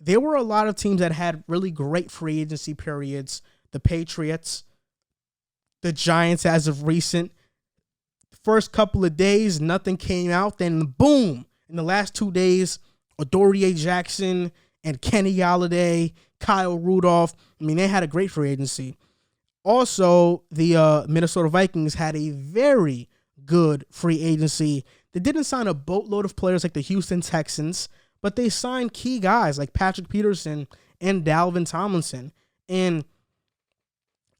there were a lot of teams that had really great free agency periods. The Patriots, the Giants as of recent. First couple of days, nothing came out. Then boom, in the last 2 days, Adoree Jackson and Kenny Golladay, Kyle Rudolph. I mean, they had a great free agency. Also, the Minnesota Vikings had a very good free agency. They didn't sign a boatload of players like the Houston Texans, but they signed key guys like Patrick Peterson and Dalvin Tomlinson. And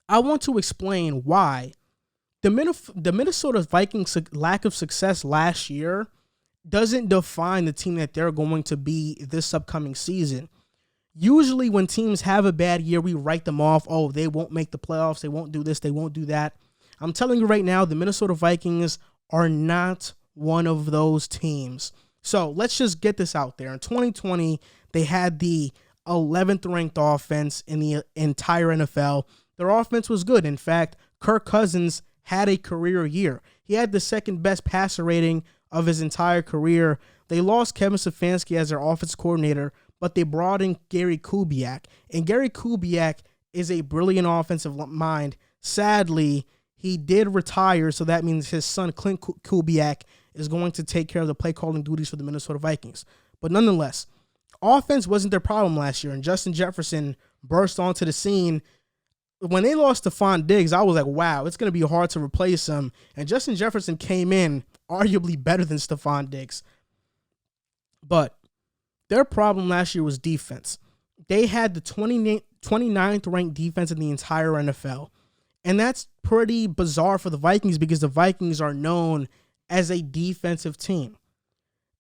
I want to explain why the Minnesota Vikings' lack of success last year doesn't define the team that they're going to be this upcoming season. Usually when teams have a bad year, we write them off. Oh, they won't make the playoffs. They won't do this. They won't do that. I'm telling you right now, the Minnesota Vikings are not one of those teams. So let's just get this out there. In 2020, they had the 11th ranked offense in the entire NFL. Their offense was good. In fact, Kirk Cousins had a career year. He had the second best passer rating of his entire career. They lost Kevin Stefanski as their offense coordinator, but they brought in Gary Kubiak. And Gary Kubiak is a brilliant offensive mind. Sadly, he did retire, so that means his son, Clint Kubiak, is going to take care of the play calling duties for the Minnesota Vikings. But nonetheless, offense wasn't their problem last year, and Justin Jefferson burst onto the scene. When they lost to Stephon Diggs, I was like, wow, it's going to be hard to replace him. And Justin Jefferson came in arguably better than Stephon Diggs. But their problem last year was defense. They had the 29th ranked defense in the entire NFL. And that's pretty bizarre for the Vikings because the Vikings are known as a defensive team.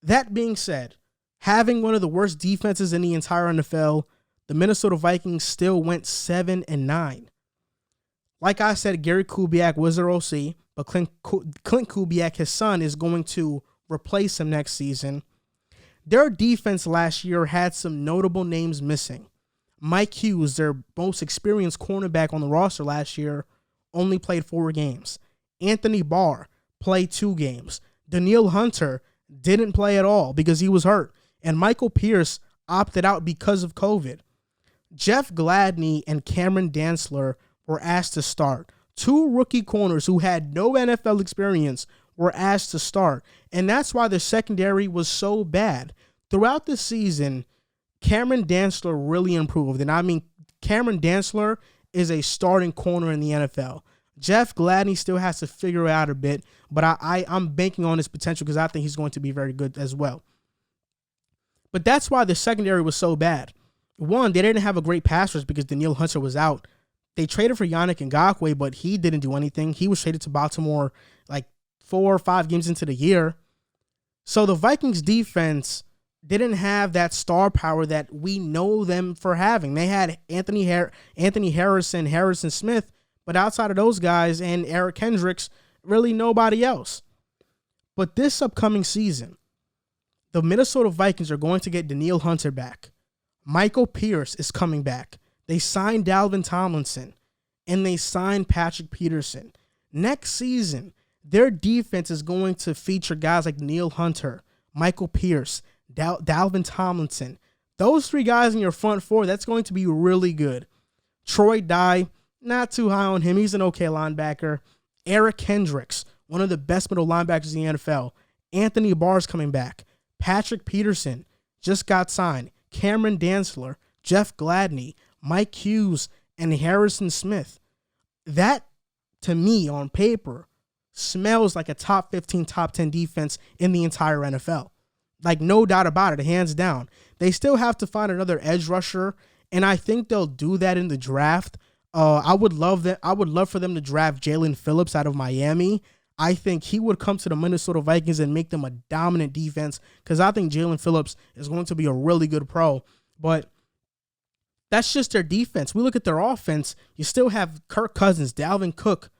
That being said, having one of the worst defenses in the entire NFL, the Minnesota Vikings still went 7-9. Like I said, Gary Kubiak was their OC, but Clint Kubiak, his son, is going to replace him next season. Their defense last year had some notable names missing. Mike Hughes, their most experienced cornerback on the roster last year, only played 4 games. Anthony Barr played 2 games. Danielle Hunter didn't play at all because he was hurt. And Michael Pierce opted out because of COVID. Jeff Gladney and Cameron Dantzler were asked to start. 2 rookie corners who had no NFL experience were asked to start. And that's why the secondary was so bad. Throughout the season, Cameron Dantzler really improved. And I mean, Cameron Dantzler is a starting corner in the NFL. Jeff Gladney still has to figure it out a bit, but I'm banking on his potential because I think he's going to be very good as well. But that's why the secondary was so bad. One, they didn't have a great pass rush because Danielle Hunter was out. They traded for Yannick Ngakoue, but he didn't do anything. He was traded to Baltimore like 4 or 5 games into the year. So the Vikings defense didn't have that star power that we know them for having. They had Anthony Harrison, Harrison Smith, but outside of those guys and Eric Kendricks, really nobody else. But this upcoming season, the Minnesota Vikings are going to get Danielle Hunter back. Michael Pierce is coming back. They signed Dalvin Tomlinson, and they signed Patrick Peterson. Next season, their defense is going to feature guys like Danielle Hunter, Michael Pierce, Dalvin Tomlinson. Those 3 guys in your front 4, that's going to be really good. Troy Dye, not too high on him. He's an okay linebacker. Eric Kendricks, one of the best middle linebackers in the NFL. Anthony Barr's coming back. Patrick Peterson just got signed. Cameron Dantzler, Jeff Gladney, Mike Hughes, and Harrison Smith. That, to me, on paper, smells like a top 15, top 10 defense in the entire NFL. Like, no doubt about it, hands down. They still have to find another edge rusher, and I think they'll do that in the draft. I would love for them to draft Jalen Phillips out of Miami. I think he would come to the Minnesota Vikings and make them a dominant defense because I think Jalen Phillips is going to be a really good pro. But that's just their defense. We look at their offense. You still have Kirk Cousins, Dalvin Cook,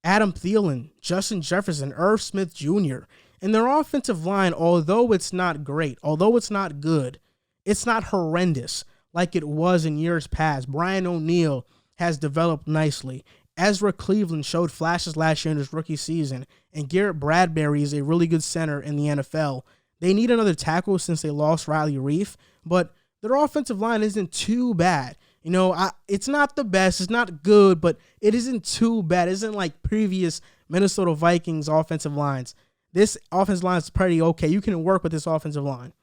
Adam Thielen, Justin Jefferson, Irv Smith Jr. And their offensive line, although it's not great, although it's not good, it's not horrendous like it was in years past. Brian O'Neill has developed nicely. Ezra Cleveland showed flashes last year in his rookie season, and Garrett Bradbury is a really good center in the NFL. They need another tackle since they lost Riley Reif, but their offensive line isn't too bad. It's not the best. It's not good, but it isn't too bad. It isn't like previous Minnesota Vikings offensive lines. This offensive line is pretty okay. You can work with this offensive line.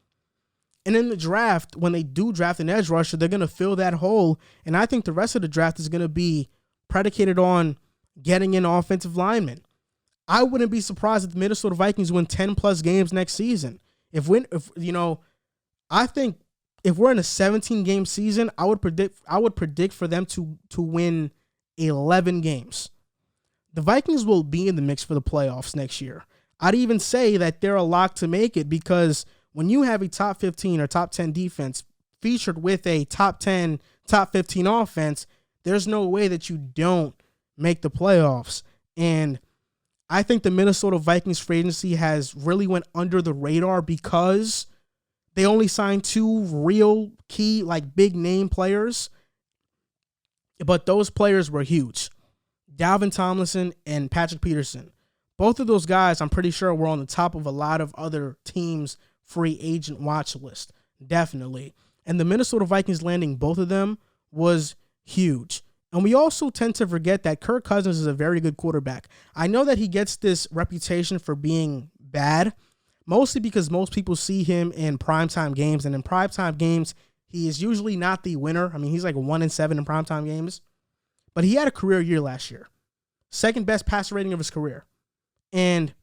And in the draft, when they do draft an edge rusher, they're going to fill that hole. And I think the rest of the draft is going to be predicated on getting in offensive linemen. I wouldn't be surprised if the Minnesota Vikings win 10-plus games next season. I think if we're in a 17-game season, I would predict for them to win 11 games. The Vikings will be in the mix for the playoffs next year. I'd even say that they're a lock to make it, because when you have a top 15 or top 10 defense featured with a top 10, top 15 offense, there's no way that you don't make the playoffs. And I think the Minnesota Vikings free agency has really went under the radar because they only signed 2 real key, big name players. But those players were huge. Dalvin Tomlinson and Patrick Peterson. Both of those guys, I'm pretty sure, were on the top of a lot of other teams' free agent watch list. Definitely. And the Minnesota Vikings landing both of them was huge. And we also tend to forget that Kirk Cousins is a very good quarterback. I know that he gets this reputation for being bad, mostly because most people see him in primetime games. And in primetime games, he is usually not the winner. I mean, he's like 1-7 in primetime games. But he had a career year last year. Second best passer rating of his career. And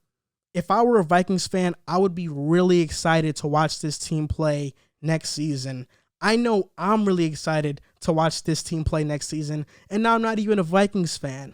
if I were a Vikings fan, I would be really excited to watch this team play next season. I know I'm really excited to watch this team play next season, and I'm not even a Vikings fan.